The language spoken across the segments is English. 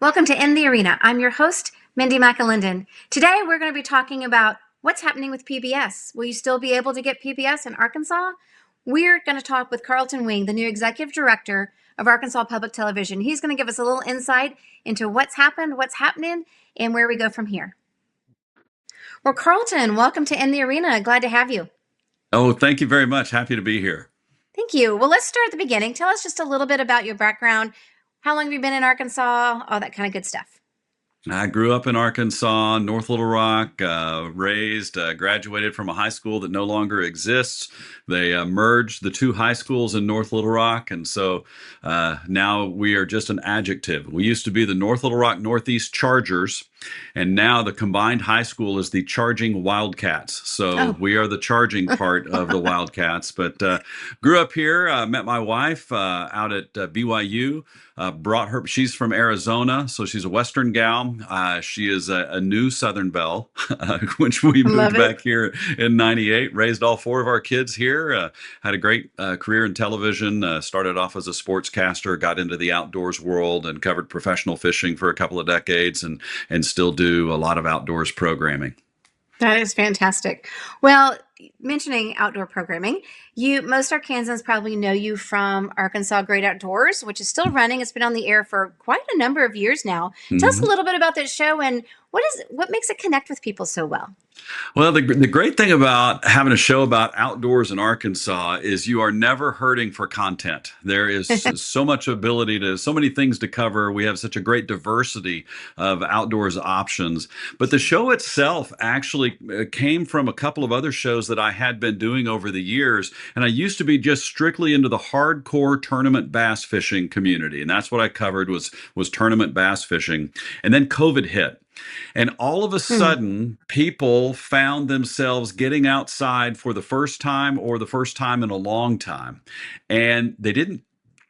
Welcome to In the Arena. I'm your host, Mindy McAlindon. Today we're going to be talking about what's happening with PBS. Will you still be able to get PBS in Arkansas? We're going to talk with Carlton Wing, the new executive director of Arkansas Public Television. He's going to give us a little insight into what's happened, what's happening, and where we go from here. Well, Carlton, welcome to In the Arena. Glad to have you. Oh, thank you very much. Happy to be here. Thank you. Well, let's start at the beginning. Tell us just a little bit about your background. How long have you been in Arkansas? All that kind of good stuff. I grew up in Arkansas, North Little Rock, graduated from a high school that no longer exists. They merged the two high schools in North Little Rock, and so now we are just an adjective. We used to be the North Little Rock Northeast Chargers, and now the combined high school is the Charging Wildcats. So we are the charging part of the Wildcats. But grew up here, met my wife out at BYU. Brought her. She's from Arizona, so she's a Western gal. She is a new Southern belle, which we moved back here in '98. Raised all four of our kids here. Had a great career in television. Started off as a sportscaster, got into the outdoors world, and covered professional fishing for a couple of decades, and still do a lot of outdoors programming. That is fantastic. Well, mentioning outdoor programming, most Arkansans probably know you from Arkansas Great Outdoors, which is still running. It's been on the air for quite a number of years now. Tell us a little bit about that show and what makes it connect with people so well. Well, the great thing about having a show about outdoors in Arkansas is you are never hurting for content. There is so much so many things to cover. We have such a great diversity of outdoors options. But the show itself actually came from a couple of other shows that I had been doing over the years. And I used to be just strictly into the hardcore tournament bass fishing community. And that's what I covered was tournament bass fishing. And then COVID hit. And all of a sudden, people found themselves getting outside for the first time or the first time in a long time. And they didn't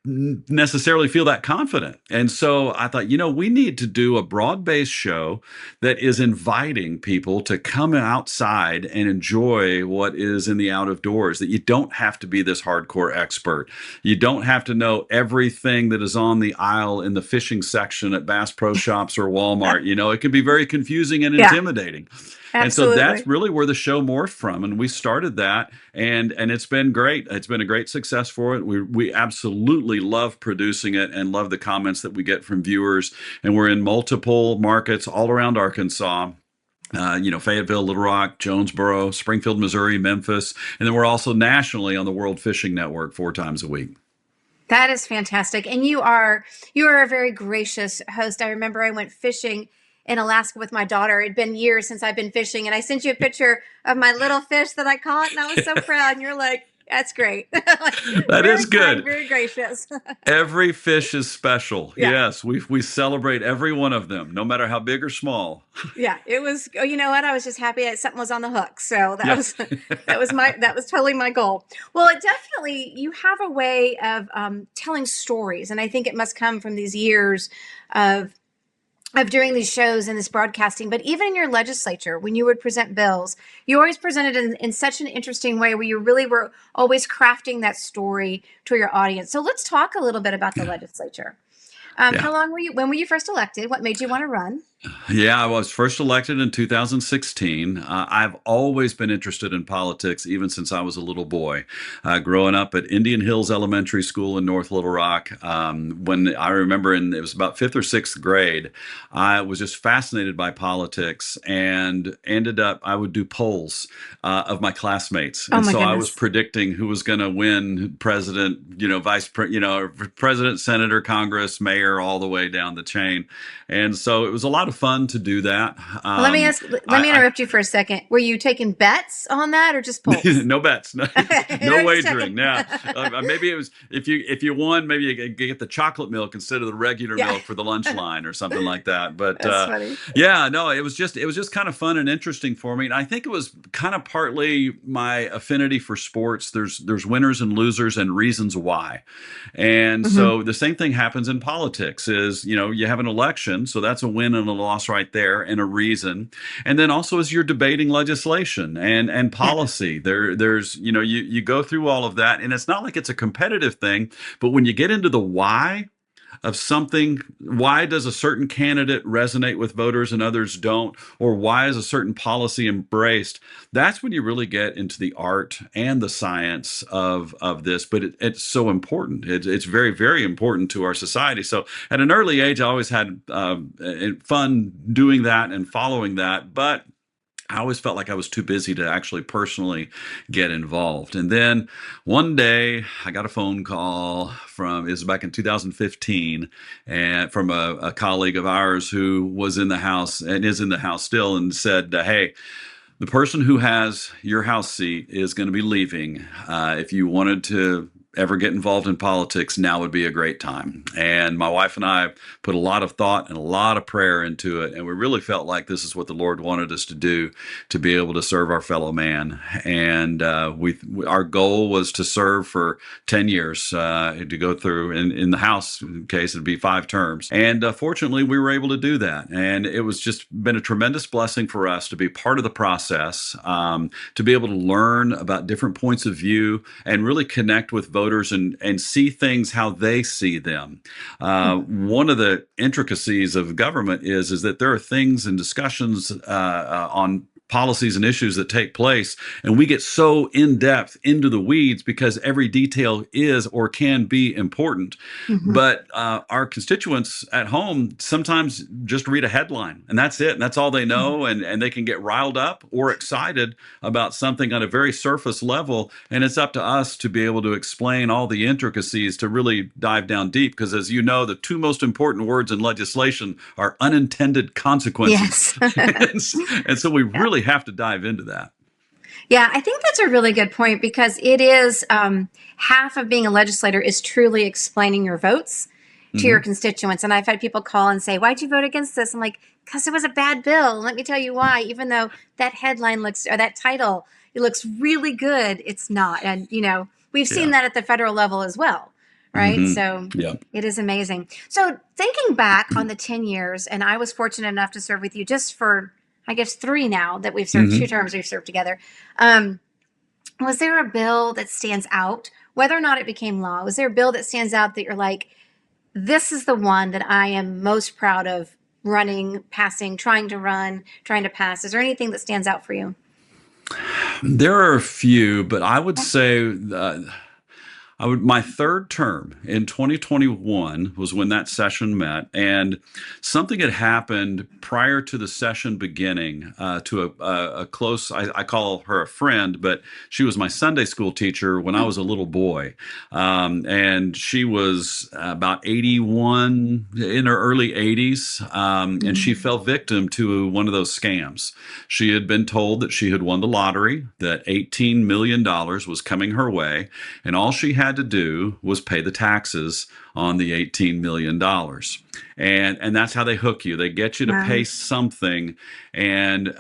necessarily feel that confident. And so I thought, we need to do a broad-based show that is inviting people to come outside and enjoy what is in the out of doors, that you don't have to be this hardcore expert. You don't have to know everything that is on the aisle in the fishing section at Bass Pro Shops or Walmart. It can be very confusing and intimidating. Absolutely. And so that's really where the show morphed from. And we started that, and it's been great. It's been a great success for it. We absolutely love producing it and love the comments that we get from viewers. And we're in multiple markets all around Arkansas. Fayetteville, Little Rock, Jonesboro, Springfield, Missouri, Memphis. And then we're also nationally on the World Fishing Network 4 times a week. That is fantastic. And you are a very gracious host. I remember I went fishing in Alaska with my daughter. It'd been years since I've been fishing, and I sent you a picture of my little fish that I caught, and I was so proud. And you're like, "That's great." That is good. Kind, very gracious. Every fish is special. Yeah. Yes, we celebrate every one of them, no matter how big or small. Yeah, it was. You know what? I was just happy that something was on the hook. So that was totally my goal. Well, it definitely, you have a way of telling stories, and I think it must come from these years of doing these shows and this broadcasting. But even in your legislature, when you would present bills, you always presented in such an interesting way where you really were always crafting that story to your audience. So let's talk a little bit about the legislature. How long when were you first elected? What made you want to run? Yeah, I was first elected in 2016. I've always been interested in politics, even since I was a little boy. Growing up at Indian Hills Elementary School in North Little Rock, when I remember it was about 5th or 6th grade, I was just fascinated by politics and ended up, I would do polls of my classmates. And so I was predicting who was going to win president, president, senator, Congress, mayor, all the way down the chain. And so it was a lot of fun to do that. Let me interrupt you for a second. Were you taking bets on that or just polls? No bets, no wagering. Now, maybe it was if you won, maybe you get the chocolate milk instead of the regular milk for the lunch line or something like that. But funny. It was just kind of fun and interesting for me. And I think it was kind of partly my affinity for sports. There's winners and losers and reasons why. And so the same thing happens in politics. Is you have an election, so that's a win and a loss right there, and a reason. And then also as you're debating legislation and policy, there's you go through all of that, and it's not like it's a competitive thing, but when you get into the why, of something. Why does a certain candidate resonate with voters and others don't? Or why is a certain policy embraced? That's when you really get into the art and the science of this. But it's so important. It's very, very important to our society. So at an early age, I always had fun doing that and following that. But I always felt like I was too busy to actually personally get involved. And then one day I got a phone call it was back in 2015, and from a colleague of ours who was in the House and is in the House still, and said, hey, the person who has your House seat is going to be leaving. If you wanted to ever get involved in politics, now would be a great time. And my wife and I put a lot of thought and a lot of prayer into it. And we really felt like this is what the Lord wanted us to do, to be able to serve our fellow man. And our goal was to serve for 10 years, to go through, in the House case, it'd be 5 terms. And fortunately, we were able to do that. And it was just been a tremendous blessing for us to be part of the process, to be able to learn about different points of view and really connect with voters and see things how they see them. One of the intricacies of government is that there are things and discussions on policies and issues that take place, and we get so in depth into the weeds because every detail is or can be important. But our constituents at home sometimes just read a headline and that's it, and that's all they know, and they can get riled up or excited about something on a very surface level, and it's up to us to be able to explain all the intricacies, to really dive down deep, because as you know, the 2 most important words in legislation are unintended consequences. Yes. and so we really have to dive into that. Yeah, I think that's a really good point, because it is half of being a legislator is truly explaining your votes to your constituents. And I've had people call and say, why'd you vote against this? I'm like, because it was a bad bill. Let me tell you why. Even though that headline or that title, it looks really good, it's not. And, we've seen that at the federal level as well. Right. So it is amazing. So thinking back on the 10 years, and I was fortunate enough to serve with you just for, I guess, 3 now that we've served, 2 terms we've served together. Was there a bill that stands out, whether or not it became law? Was there a bill that stands out that you're like, this is the one that I am most proud of running, passing, trying to pass? Is there anything that stands out for you? There are a few, but I would say my 3rd term in 2021 was when that session met, and something had happened prior to the session beginning to a close, I call her a friend, but she was my Sunday school teacher when I was a little boy. And she was about 81, in her early 80s, and she fell victim to one of those scams. She had been told that she had won the lottery, that $18 million was coming her way, and all she had to do was pay the taxes on the $18 million. And that's how they hook you. They get you to pay something. And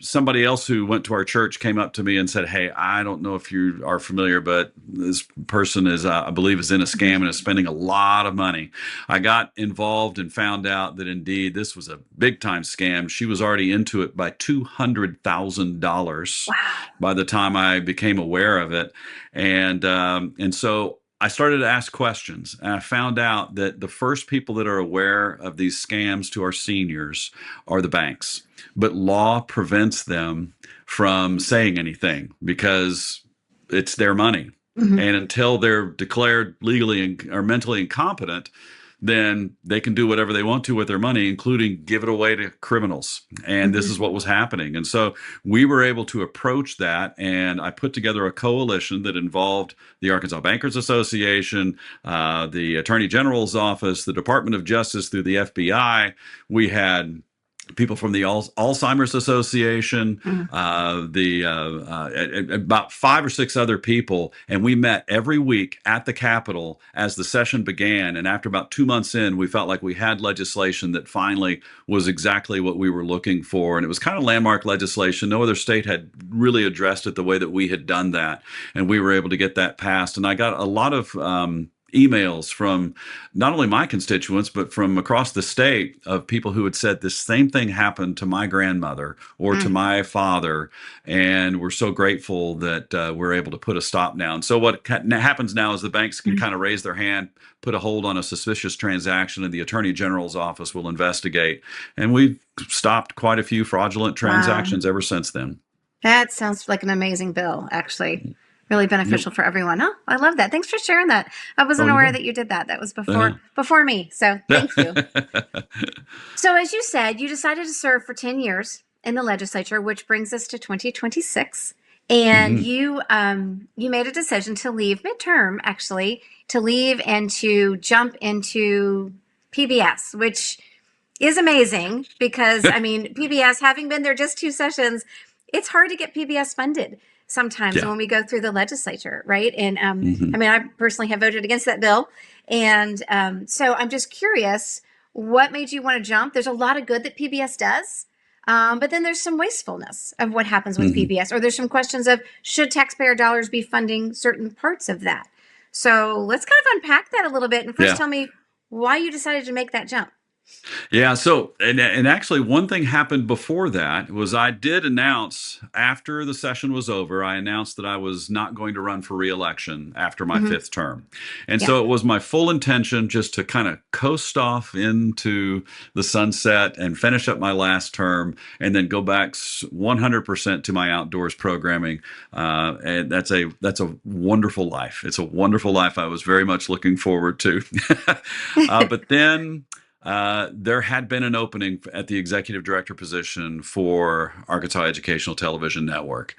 somebody else who went to our church came up to me and said, hey, I don't know if you are familiar, but this person is, I believe, is in a scam and is spending a lot of money. I got involved and found out that indeed this was a big time scam. She was already into it by $200,000 by the time I became aware of it. And so I started to ask questions, and I found out that the first people that are aware of these scams to our seniors are the banks. But law prevents them from saying anything because it's their money. And until they're declared legally or mentally incompetent, then they can do whatever they want to with their money, including give it away to criminals. And this is what was happening. And so we were able to approach that. And I put together a coalition that involved the Arkansas Bankers Association, the Attorney General's office, the Department of Justice through the FBI. We had people from the Alzheimer's Association, about 5 or 6 other people, and we met every week at the Capitol as the session began. And after about 2 months in, we felt like we had legislation that finally was exactly what we were looking for. And it was kind of landmark legislation. No other state had really addressed it the way that we had done that. And we were able to get that passed. And I got a lot of emails from not only my constituents, but from across the state of people who had said this same thing happened to my grandmother or to my father. And we're so grateful that we're able to put a stop now. So what happens now is the banks can kind of raise their hand, put a hold on a suspicious transaction, and the Attorney General's office will investigate. And we've stopped quite a few fraudulent transactions ever since then. That sounds like an amazing bill, actually. Really beneficial for everyone. Oh, I love that. Thanks for sharing that. I wasn't aware that you did that. That was before me. So thank you. So as you said, you decided to serve for 10 years in the legislature, which brings us to 2026. And you made a decision to leave midterm, actually, to leave and to jump into PBS, which is amazing because, I mean, PBS, having been there just 2 sessions, it's hard to get PBS funded sometimes when we go through the legislature, right? And I mean, I personally have voted against that bill. And so I'm just curious, what made you want to jump? There's a lot of good that PBS does, but then there's some wastefulness of what happens with PBS, or there's some questions of should taxpayer dollars be funding certain parts of that? So let's kind of unpack that a little bit. And first tell me why you decided to make that jump. Yeah. So, and actually one thing happened before that was I did announce after the session was over, I announced that I was not going to run for reelection after my 5th term. And so it was my full intention just to kind of coast off into the sunset and finish up my last term and then go back 100% to my outdoors programming. And that's a wonderful life. It's a wonderful life I was very much looking forward to. But then there had been an opening at the executive director position for Arkansas Educational Television Network,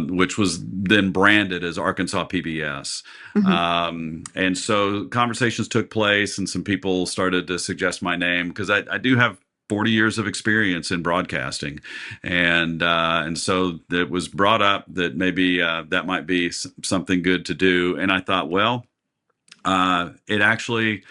which was then branded as Arkansas PBS. And so conversations took place and some people started to suggest my name because I do have 40 years of experience in broadcasting. And so it was brought up that maybe that might be something good to do. And I thought, well, it actually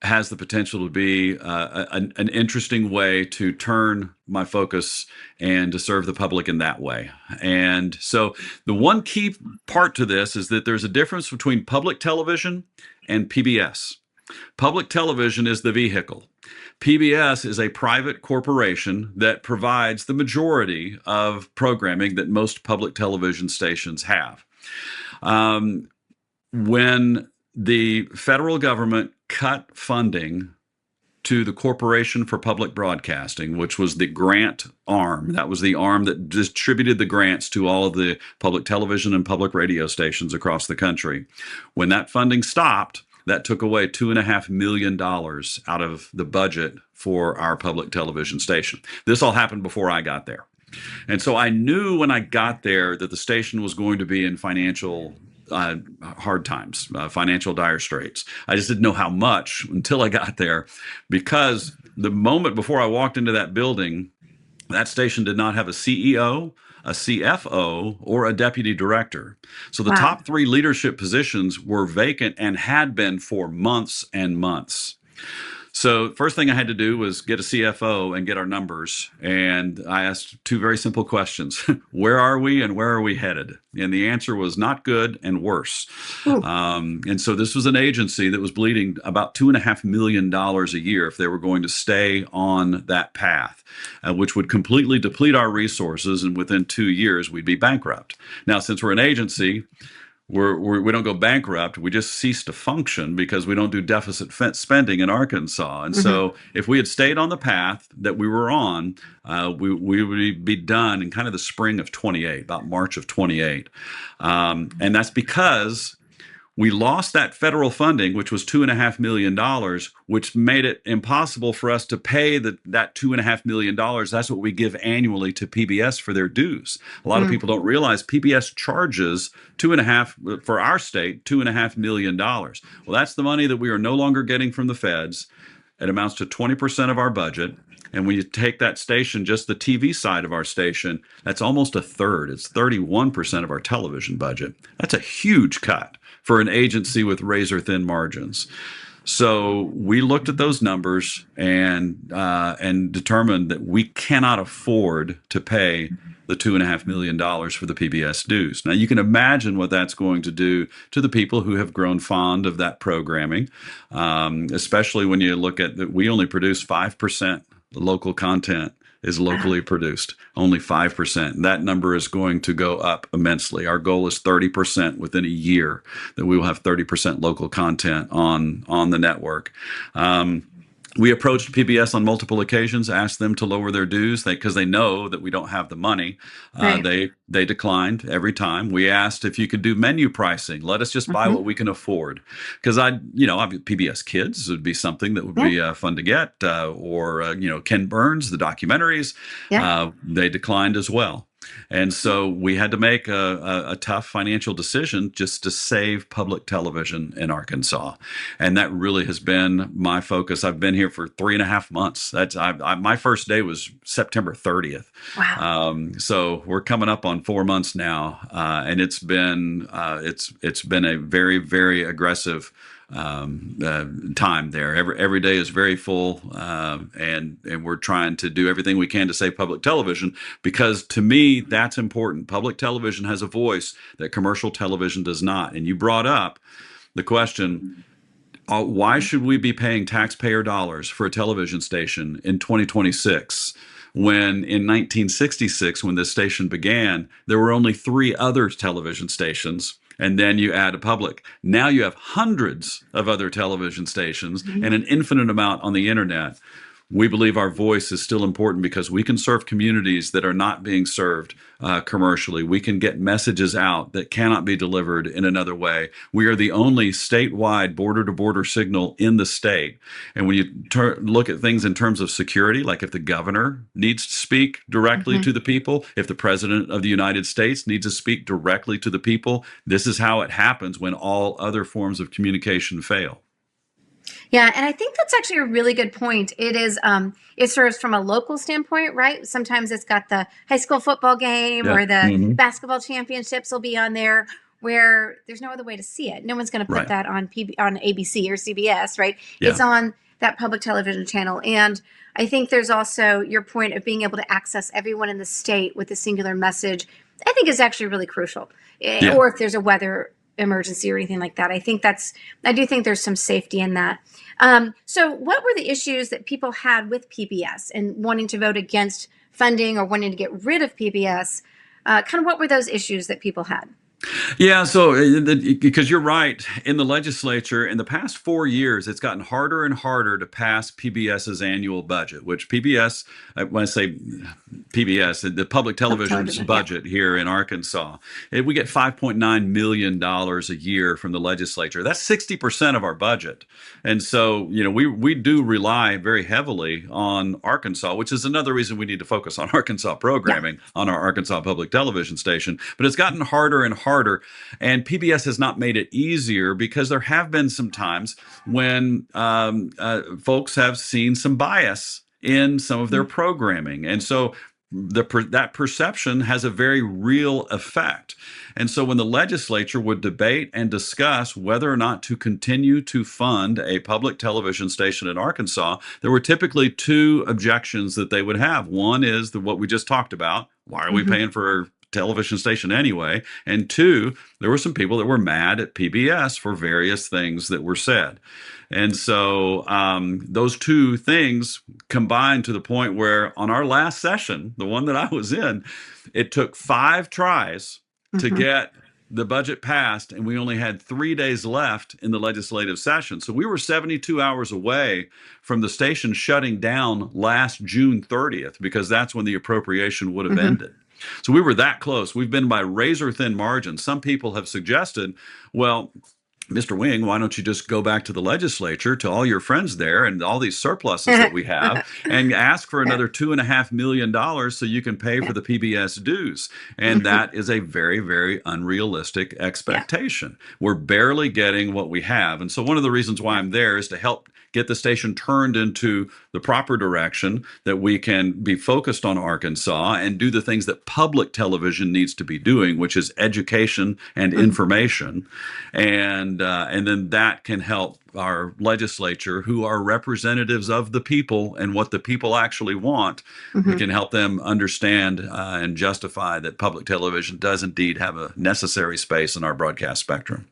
has the potential to be an interesting way to turn my focus and to serve the public in that way. And so the one key part to this is that there's a difference between public television and PBS. Public television is the vehicle. PBS is a private corporation that provides the majority of programming that most public television stations have. When the federal government cut funding to the Corporation for Public Broadcasting, which was the grant arm. That was the arm that distributed the grants to all of the public television and public radio stations across the country. When that funding stopped, that took away $2.5 million out of the budget for our public television station. This all happened before I got there. And so I knew when I got there that the station was going to be in financial hard times, financial dire straits. I just didn't know how much until I got there, because the moment before I walked into that building, that station did not have a CEO, a CFO, or a deputy director. So the top 3 leadership positions were vacant and had been for months and months. So first thing I had to do was get a CFO and get our numbers. And I asked 2 very simple questions. Where are we and where are we headed? And the answer was not good and worse. And so this was an agency that was bleeding about $2.5 million a year if they were going to stay on that path, which would completely deplete our resources. And within 2 years, we'd be bankrupt. Now, since we're an agency, we don't go bankrupt. We just cease to function because we don't do deficit spending in Arkansas. And so if we had stayed on the path that we were on, we would be done in kind of the spring of 28, about March of 28. And that's because we lost that federal funding, which was $2.5 million, which made it impossible for us to pay that $2.5 million. That's what we give annually to PBS for their dues. A lot of people don't realize PBS charges for our state, $2.5 million. Well, that's the money that we are no longer getting from the feds. It amounts to 20% of our budget. And when you take that station, just the TV side of our station, that's almost a third. It's 31% of our television budget. That's a huge cut for an agency with razor-thin margins. So we looked at those numbers and determined that we cannot afford to pay the $2.5 million for the PBS dues. Now you can imagine what that's going to do to the people who have grown fond of that programming, especially when you look at that we only produce 5% local content is locally produced, only 5%. That number is going to go up immensely. Our goal is 30% within a year, that we will have 30% local content on the network. We approached PBS on multiple occasions, asked them to lower their dues because they know that we don't have the money. Right. They declined every time. We asked if you could do menu pricing. Let us just buy what we can afford. Because PBS Kids would be something that would be fun to get, or Ken Burns, the documentaries. Yeah. They declined as well. And so we had to make a tough financial decision just to save public television in Arkansas. And that really has been my focus. I've been here for 3.5 months. My first day was September 30th. Wow. So we're coming up on 4 months now. And it's been a very, very aggressive time there. Every day is very full, and we're trying to do everything we can to save public television, because to me that's important. Public television has a voice that commercial television does not. And you brought up the question, why should we be paying taxpayer dollars for a television station in 2026? When in 1966, when this station began, there were only 3 other television stations, and then you add a public. Now you have hundreds of other television stations and an infinite amount on the internet. We believe our voice is still important because we can serve communities that are not being served commercially. We can get messages out that cannot be delivered in another way. We are the only statewide border-to-border signal in the state. And when you look at things in terms of security, like if the governor needs to speak directly to the people, if the president of the United States needs to speak directly to the people, this is how it happens when all other forms of communication fail. Yeah, and I think that's actually a really good point. It is, it serves from a local standpoint, right? Sometimes it's got the high school football game or the basketball championships will be on there, where there's no other way to see it. No one's going to put that on on ABC or CBS, right? Yeah. It's on that public television channel. And I think there's also your point of being able to access everyone in the state with a singular message, I think is actually really crucial. Yeah. Or if there's a weather emergency or anything like that. I do think there's some safety in that. So what were the issues that people had with PBS and wanting to vote against funding or wanting to get rid of PBS? Kind of what were those issues that people had? Yeah, so because you're right, in the legislature, in the past 4 years, it's gotten harder and harder to pass PBS's annual budget, which PBS, when I say PBS, the public television's budget here in Arkansas, we get $5.9 million a year from the legislature. That's 60% of our budget. And so, we do rely very heavily on Arkansas, which is another reason we need to focus on Arkansas programming on our Arkansas public television station. But it's gotten harder and harder. And PBS has not made it easier, because there have been some times when folks have seen some bias in some of their programming. And so that perception has a very real effect. And so when the legislature would debate and discuss whether or not to continue to fund a public television station in Arkansas, there were typically 2 objections that they would have. One is what we just talked about. Why are we paying for television station anyway? And 2, there were some people that were mad at PBS for various things that were said. And so those 2 things combined to the point where on our last session, the one that I was in, it took 5 tries to get the budget passed, and we only had 3 days left in the legislative session. So we were 72 hours away from the station shutting down last June 30th, because that's when the appropriation would have ended. So we were that close. We've been by razor thin margins. Some people have suggested, well, Mr. Wing, why don't you just go back to the legislature, to all your friends there and all these surpluses that we have, and ask for another $2.5 million so you can pay for the PBS dues? And that is a very, very unrealistic expectation. We're barely getting what we have. And so one of the reasons why I'm there is to help get the station turned into the proper direction, that we can be focused on Arkansas and do the things that public television needs to be doing, which is education and information. And then that can help our legislature, who are representatives of the people and what the people actually want. We can help them understand and justify that public television does indeed have a necessary space in our broadcast spectrum.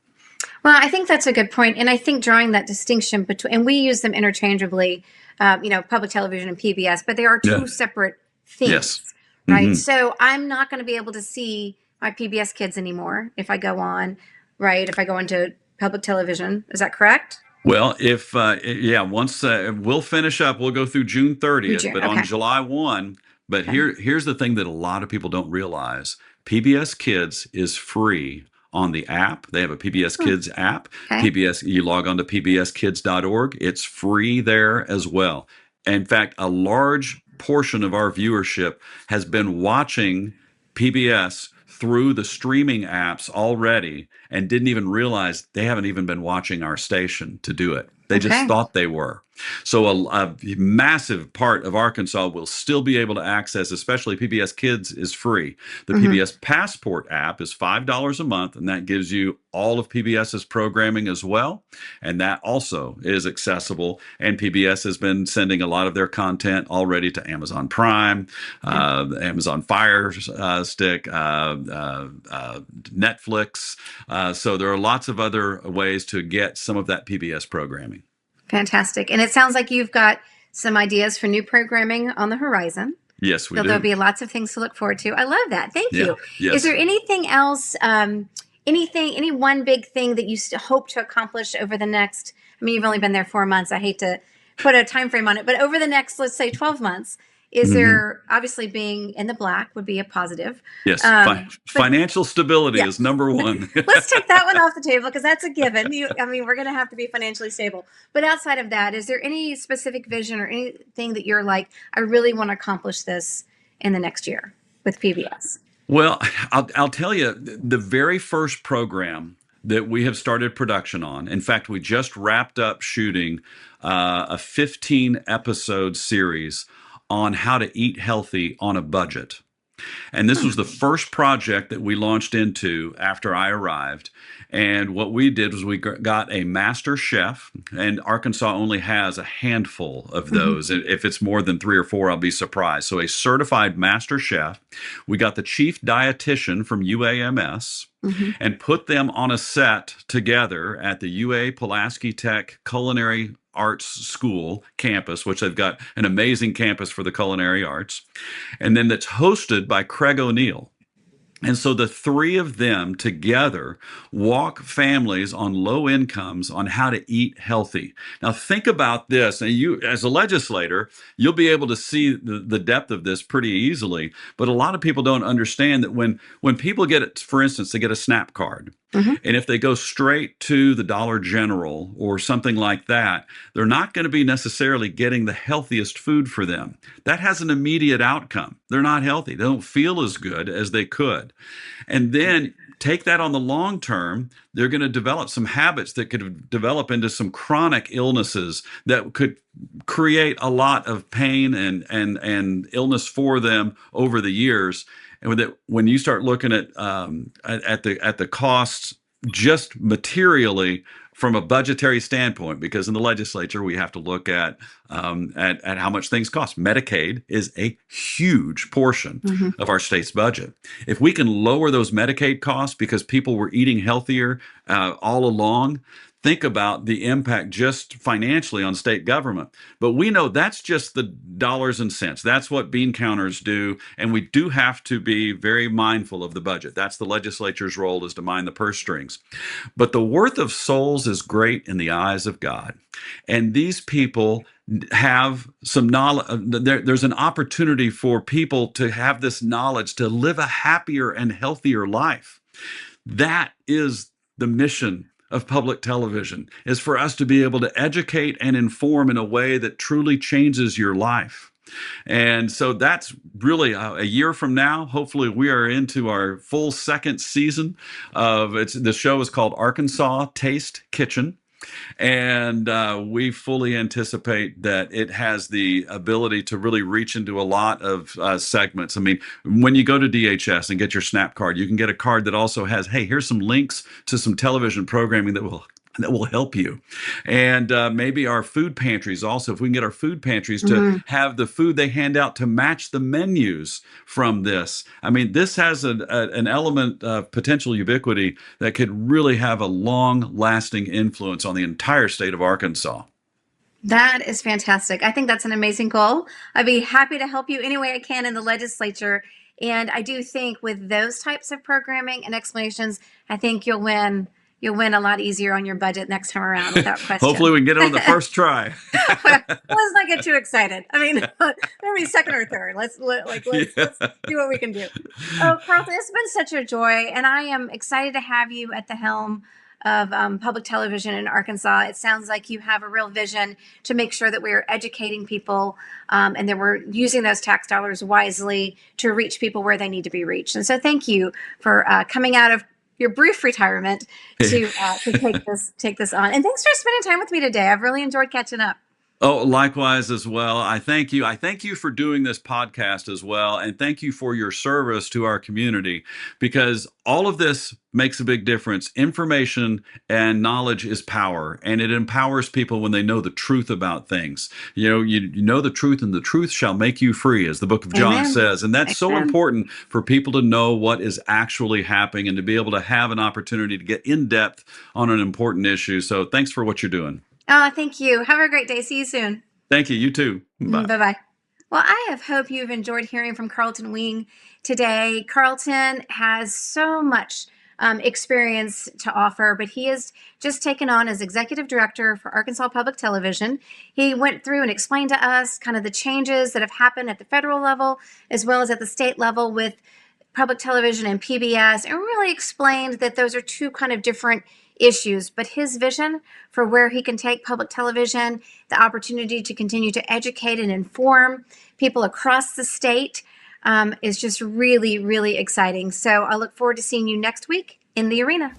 Well, I think that's a good point. And I think drawing that distinction between, and we use them interchangeably, public television and PBS, but they are two separate things, Yes. right? So I'm not going to be able to see my PBS Kids anymore if I go on, right? If I go into public television. Is that correct? Well, if once we'll finish up, we'll go through June 30th, but on July 1. But here's the thing that a lot of people don't realize: PBS Kids is free on the app. They have a PBS Kids app. PBS, you log on to pbskids.org. It's free there as well. In fact, a large portion of our viewership has been watching PBS through the streaming apps already and didn't even realize they haven't even been watching our station to do it. They just thought they were. So a massive part of Arkansas will still be able to access, especially PBS Kids is free. The PBS Passport app is $5 a month, and that gives you all of PBS's programming as well. And that also is accessible. And PBS has been sending a lot of their content already to Amazon Prime, Amazon Fire Stick, Netflix. So there are lots of other ways to get some of that PBS programming. Fantastic. And it sounds like you've got some ideas for new programming on the horizon. Yes, we so do. There'll be lots of things to look forward to. I love that. Thank you. Yes. Is there anything else, any one big thing that you hope to accomplish over the next, I mean, you've only been there 4 months. I hate to put a time frame on it, but over the next, let's say 12 months, is there, obviously being in the black would be a positive. Yes, financial stability is number one. Let's take that one off the table because that's a given. We're going to have to be financially stable. But outside of that, is there any specific vision or anything that you're like, I really want to accomplish this in the next year with PBS? Well, I'll tell you, the very first program that we have started production on, in fact, we just wrapped up shooting a 15-episode series on how to eat healthy on a budget. And this was the first project that we launched into after I arrived. And what we did was we got a master chef, and Arkansas only has a handful of those. If it's more than 3 or 4, I'll be surprised. So a certified master chef. We got the chief dietitian from UAMS and put them on a set together at the UA Pulaski Tech Culinary Arts School campus, which they've got an amazing campus for the culinary arts. And then that's hosted by Craig O'Neill. And so the three of them together walk families on low incomes on how to eat healthy. Now think about this. And you, as a legislator, you'll be able to see the depth of this pretty easily. But a lot of people don't understand that when people get it, for instance, they get a SNAP card. And if they go straight to the Dollar General or something like that, they're not going to be necessarily getting the healthiest food for them. That has an immediate outcome. They're not healthy. They don't feel as good as they could. And then take that on the long term, they're going to develop some habits that could develop into some chronic illnesses that could create a lot of pain and illness for them over the years. And when you start looking at the costs just materially from a budgetary standpoint, because in the legislature we have to look at how much things cost. Medicaid is a huge portion of our state's budget. If we can lower those Medicaid costs because people were eating healthier all along, think about the impact just financially on state government. But we know that's just the dollars and cents. That's what bean counters do. And we do have to be very mindful of the budget. That's the legislature's role, is to mind the purse strings. But the worth of souls is great in the eyes of God. And these people have some knowledge. There's an opportunity for people to have this knowledge to live a happier and healthier life. That is the mission of public television, is for us to be able to educate and inform in a way that truly changes your life. And so that's really a year from now. Hopefully we are into our full second season of the show is called Arkansas Taste Kitchen. And we fully anticipate that it has the ability to really reach into a lot of segments. I mean, when you go to DHS and get your SNAP card, you can get a card that also has, hey, here's some links to some television programming that will help you. And maybe our food pantries also, if we can get our food pantries to have the food they hand out to match the menus from this. I mean, this has an element of potential ubiquity that could really have a long-lasting influence on the entire state of Arkansas. That is fantastic. I think that's an amazing goal. I'd be happy to help you any way I can in the legislature. And I do think with those types of programming and explanations, I think you'll win a lot easier on your budget next time around without question. Hopefully we can get it on the first try. Let's not get too excited. I mean, maybe second or third. Let's do what we can do. Oh, Carlton, it's been such a joy, and I am excited to have you at the helm of public television in Arkansas. It sounds like you have a real vision to make sure that we're educating people and that we're using those tax dollars wisely to reach people where they need to be reached. And so thank you for coming out of your brief retirement to take this on. And thanks for spending time with me today. I've really enjoyed catching up. Oh, likewise as well. I thank you. I thank you for doing this podcast as well. And thank you for your service to our community, because all of this makes a big difference. Information and knowledge is power, and it empowers people when they know the truth about things. You know the truth, and the truth shall make you free, as the book of John says. And that's so important for people to know what is actually happening and to be able to have an opportunity to get in depth on an important issue. So thanks for what you're doing. Oh, thank you. Have a great day. See you soon. Thank you. You too. Bye. Bye-bye. Well, I hope you've enjoyed hearing from Carlton Wing today. Carlton has so much experience to offer, but he has just taken on as executive director for Arkansas Public Television. He went through and explained to us kind of the changes that have happened at the federal level as well as at the state level with public television and PBS, and really explained that those are two kind of different issues, but his vision for where he can take public television, the opportunity to continue to educate and inform people across the state is just really, really exciting. So I look forward to seeing you next week in the arena.